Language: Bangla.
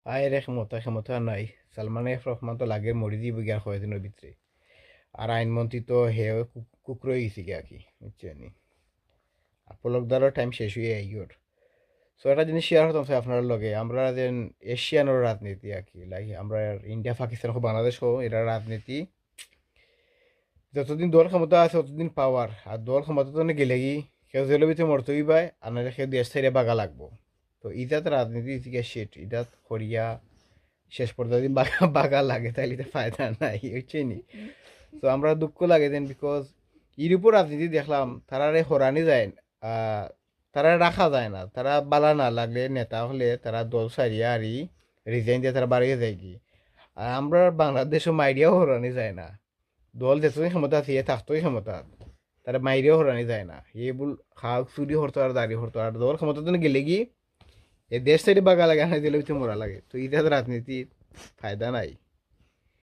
আয় রে ক্ষমতা ক্ষমতা নাই। সালমান এফ রহমান তো লাগে মরি দিব গিয়া কয়েকদিনের ভিতরে। আর আইনমন্ত্রী তো হে কুকুরই গেছি গিয়া কি বুঝছেন নি। পলকদারও টাইম শেষ হয়ে আইগোর। সো একটা জিনিস শেয়ার হতাম স্যার আপনার লগে আমরা যে এশিয়ানোর রাজনীতি আর কি লাইক আমরা ইন্ডিয়া পাকিস্তান হোক বাংলাদেশ হোক এরা রাজনীতি যতদিন দল ক্ষমতা আছে ততদিন পাওয়ার আর দল ক্ষমতা তো গেলে কি কেউ জেলের ভিতরে মরতেই পায় আর নাহলে কেউ দেশ ছেড়ে বাগা লাগবো। তো ইটাত রাজনীতি থেকে শেট ইটাত করিয়া শেষ পর্যন্ত যদি বাগা বাগা লাগে তাহলে তো ফায়দা নাই হচ্ছে নি। তো আমরা দুঃখ লাগে দেন বিকজ এর উপর রাজনীতি দেখলাম তারারে হরানি যায় আহ, তারা রাখা যায় না, তারা বালা না লাগলে নেতা হলে তারা দল সারিয়া আরি রিজাইন দিয়ে তারা বাড়িয়ে যায় কি। আর আমরা বাংলাদেশও মাইরিয়াও হরানি যায় না, দল যেতদিন ক্ষমতা আছে এ থাকতোই ক্ষমতা তারা মাইরিয়াও হরানি যায় না, এ বল খাওক চুরি হরতো আর দাঁড়িয়ে হরতো আর দল ক্ষমতা তো গেলে কি এ দেশ সাইডে বাগা লাগে না দিলে মরা লাগে। তো এটা রাজনীতির ফায়দা নাই।